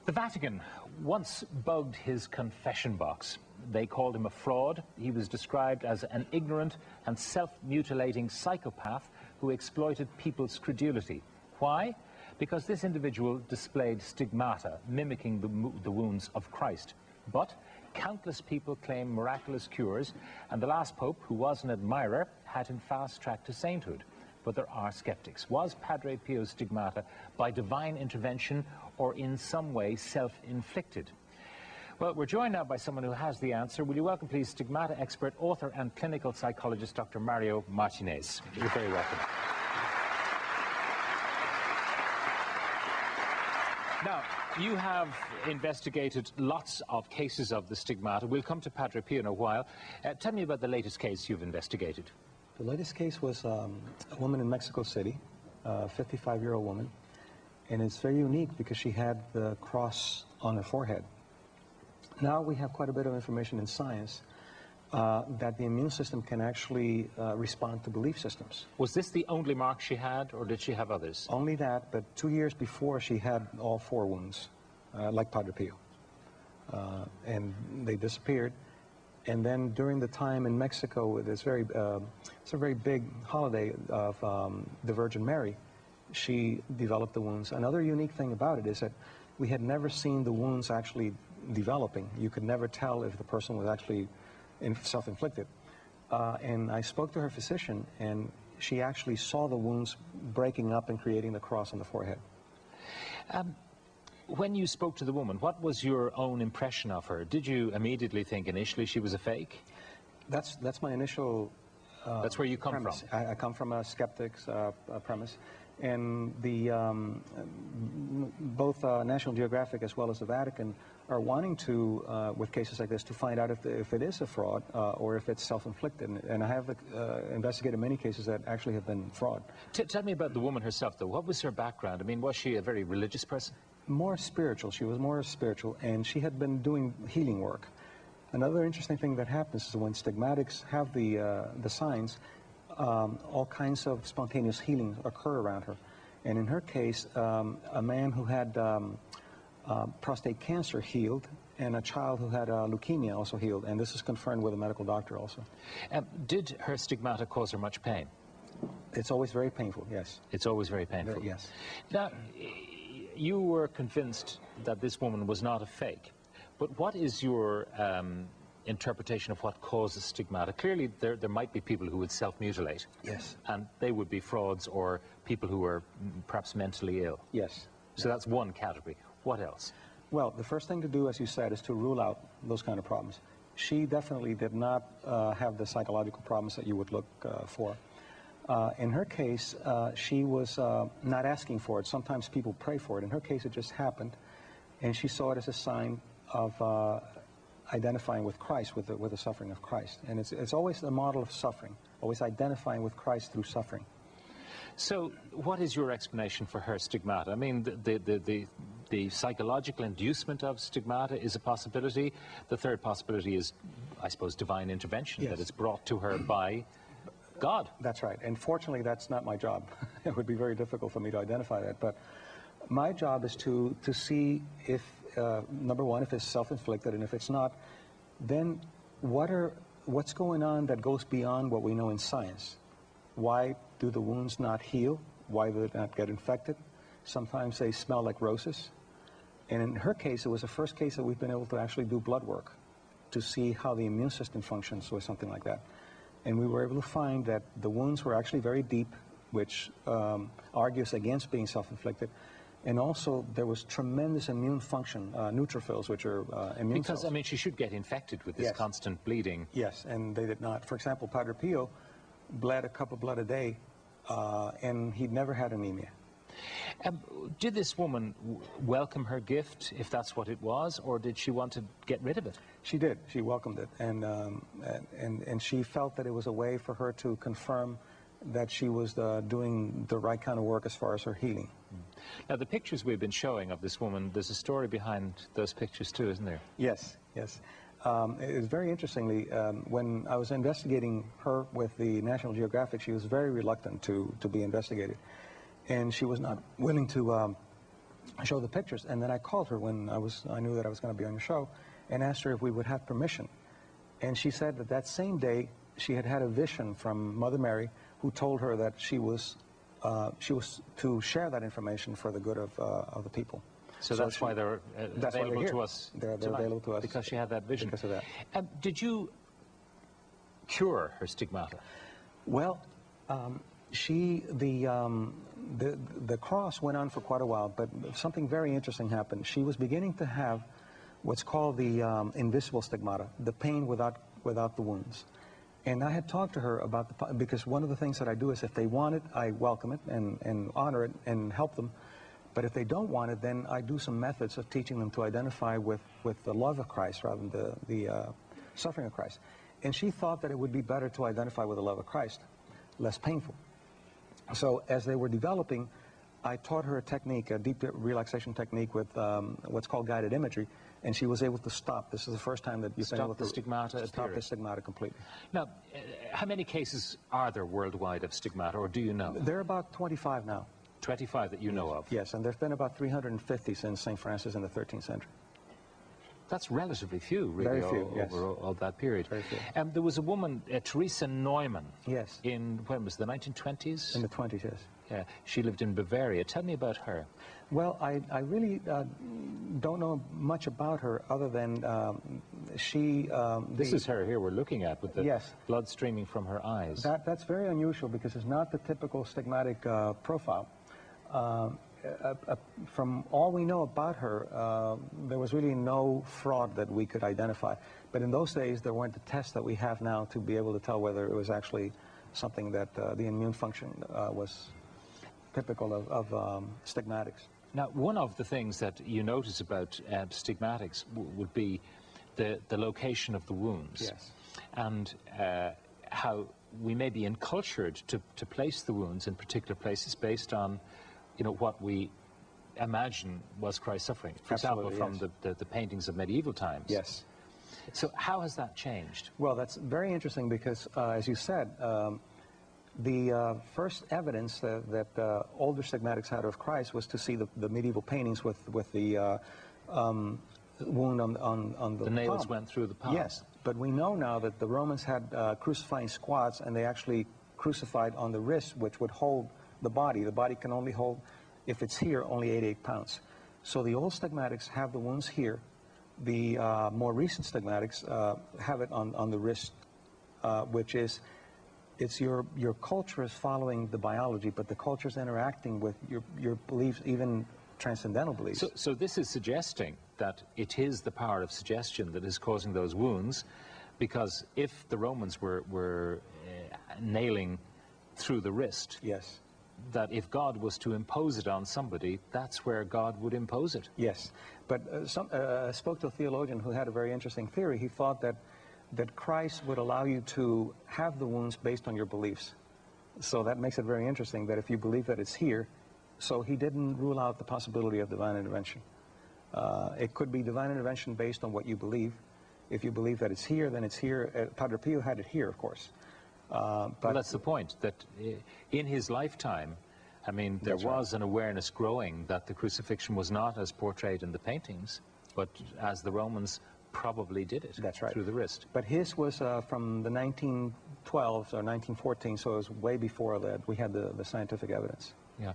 The Vatican once bugged his confession box. They called him a fraud. He was described as an ignorant and self-mutilating psychopath who exploited people's credulity. Why? Because this individual displayed stigmata, mimicking the wounds of Christ. But countless people claim miraculous cures, and the last pope, who was an admirer, had him fast-tracked to sainthood. But there are skeptics. Was Padre Pio's stigmata by divine intervention or in some way self-inflicted? Well, we're joined now by someone who has the answer. Will you welcome, please, stigmata expert, author and clinical psychologist, Dr. Mario Martinez. You're very welcome. Now, you have investigated lots of cases of the stigmata. We'll come to Padre Pio in a while. Tell me about the latest case you've investigated. The latest case was a woman in Mexico City, a 55-year-old woman, and it's very unique because she had the cross on her forehead. Now we have quite a bit of information in science that the immune system can actually respond to belief systems. Was this the only mark she had, or did she have others? Only that, but 2 years before she had all 4 wounds, like Padre Pio, and they disappeared. And then during the time in Mexico, it's a very big holiday of the Virgin Mary, she developed the wounds. Another unique thing about it is that we had never seen the wounds actually developing. You could never tell if the person was actually self-inflicted. And I spoke to her physician, and she actually saw the wounds breaking up and creating the cross on the forehead. When you spoke to the woman, what was your own impression of her? Did you immediately think initially she was a fake? That's my initial That's where you come premise. from? I come from a skeptic's premise. And the both National Geographic as well as the Vatican are wanting to, with cases like this, to find out if it is a fraud or if it's self-inflicted. And I have investigated many cases that actually have been fraud. Tell me about the woman herself, though. What was her background? I mean, was she a very religious person? More spiritual. She was more spiritual, and she had been doing healing work. Another interesting thing that happens is when stigmatics have the signs, all kinds of spontaneous healing occur around her. And in her case, a man who had prostate cancer healed, and a child who had leukemia also healed. And this is confirmed with a medical doctor also. Did her stigmata cause her much pain? It's always very painful, yes. It's always very painful? Yes. Now, you were convinced that this woman was not a fake. But what is your interpretation of what causes stigmata? Clearly, there might be people who would self-mutilate. Yes. And they would be frauds or people who are perhaps mentally ill. Yes. So that's one category. What else? Well, the first thing to do, as you said, is to rule out those kind of problems. She definitely did not have the psychological problems that you would look for. In her case, she was not asking for it. Sometimes people pray for it. In her case, it just happened, and she saw it as a sign of identifying with Christ, with the suffering of Christ. And it's always a model of suffering, always identifying with Christ through suffering. So what is your explanation for her stigmata? I mean, the psychological inducement of stigmata is a possibility. The third possibility is, I suppose, divine intervention, yes, that it's brought to her by God. That's right. And fortunately, that's not my job. It would be very difficult for me to identify that. But my job is to see if, number one, if it's self-inflicted, and if it's not, then what's going on that goes beyond what we know in science? Why do the wounds not heal? Why do they not get infected? Sometimes they smell like roses. And in her case, it was the first case that we've been able to actually do blood work to see how the immune system functions or something like that. And we were able to find that the wounds were actually very deep, which argues against being self-inflicted. And also, there was tremendous immune function, neutrophils, which are immune cells. Because, I mean, she should get infected with this, yes, constant bleeding. Yes, and they did not. For example, Padre Pio bled a cup of blood a day, and he'd never had anemia. Did this woman welcome her gift, if that's what it was, or did she want to get rid of it? She did. She welcomed it, and she felt that it was a way for her to confirm that she was doing the right kind of work as far as her healing. Now, the pictures we've been showing of this woman, there's a story behind those pictures too, isn't there? Yes, yes. It was very interestingly, when I was investigating her with the National Geographic, she was very reluctant to be investigated. And she was not willing to show the pictures. And then I called her when I knew that I was going to be on your show, and asked her if we would have permission. And she said that that same day she had had a vision from Mother Mary, who told her that she was to share that information for the good of the people. So that's why they're available to us. They're available to us because she had that vision. Because of that. Did you cure her stigmata? Well, the cross went on for quite a while, but something very interesting happened. She was beginning to have what's called the invisible stigmata, the pain without the wounds. And I had talked to her about because one of the things that I do is if they want it, I welcome it and honor it and help them. But if they don't want it, then I do some methods of teaching them to identify with the love of Christ rather than the suffering of Christ. And she thought that it would be better to identify with the love of Christ, less painful. So as they were developing, I taught her a technique, a deep relaxation technique with what's called guided imagery, and she was able to stop. This is the first time that you've been able to stop the stigmata completely. Now, how many cases are there worldwide of stigmata, or do you know? There are about 25 now. 25 that you know of? Yes, and there's been about 350 since St. Francis in the 13th century. That's relatively few, really, Very few, yes. over all that period. Very few. There was a woman, Teresa Neumann, yes, in, when was it, the 1920s? In the 20s, yes. Yeah, she lived in Bavaria. Tell me about her. Well, I really don't know much about her other than she... this is her here we're looking at with the yes, blood streaming from her eyes. That's very unusual because it's not the typical stigmatic profile. From all we know about her, there was really no fraud that we could identify. But in those days, there weren't the tests that we have now to be able to tell whether it was actually something that the immune function was typical of stigmatics. Now, one of the things that you notice about stigmatics would be the location of the wounds. Yes. And how we may be encultured to place the wounds in particular places based on what we imagine was Christ's suffering. For example, from yes, the paintings of medieval times. Yes. So how has that changed? Well, that's very interesting because, as you said, the first evidence that older stigmatics had of Christ was to see the medieval paintings with the wound on the nails palm. went through the palm. Yes, but we know now that the Romans had crucifying squads, and they actually crucified on the wrist, which would hold the body. The body can only hold, if it's here, only 88 pounds. So the old stigmatics have the wounds here. The more recent stigmatics have it on the wrist, which is, it's your culture is following the biology, but the culture is interacting with your beliefs, even transcendental beliefs. So this is suggesting that it is the power of suggestion that is causing those wounds, because if the Romans were nailing through the wrist, yes, that if God was to impose it on somebody, that's where God would impose it. Yes, but I spoke to a theologian who had a very interesting theory. He thought that Christ would allow you to have the wounds based on your beliefs. So that makes it very interesting that if you believe that it's here, so he didn't rule out the possibility of divine intervention. It could be divine intervention based on what you believe. If you believe that it's here, then it's here. Padre Pio had it here, of course. But well, that's the point, that in his lifetime, I mean, there was an awareness growing that the crucifixion was not as portrayed in the paintings, but as the Romans probably did it. That's right. Through the wrist. But his was from the 1912s or 1914, so it was way before that we had the scientific evidence. Yeah.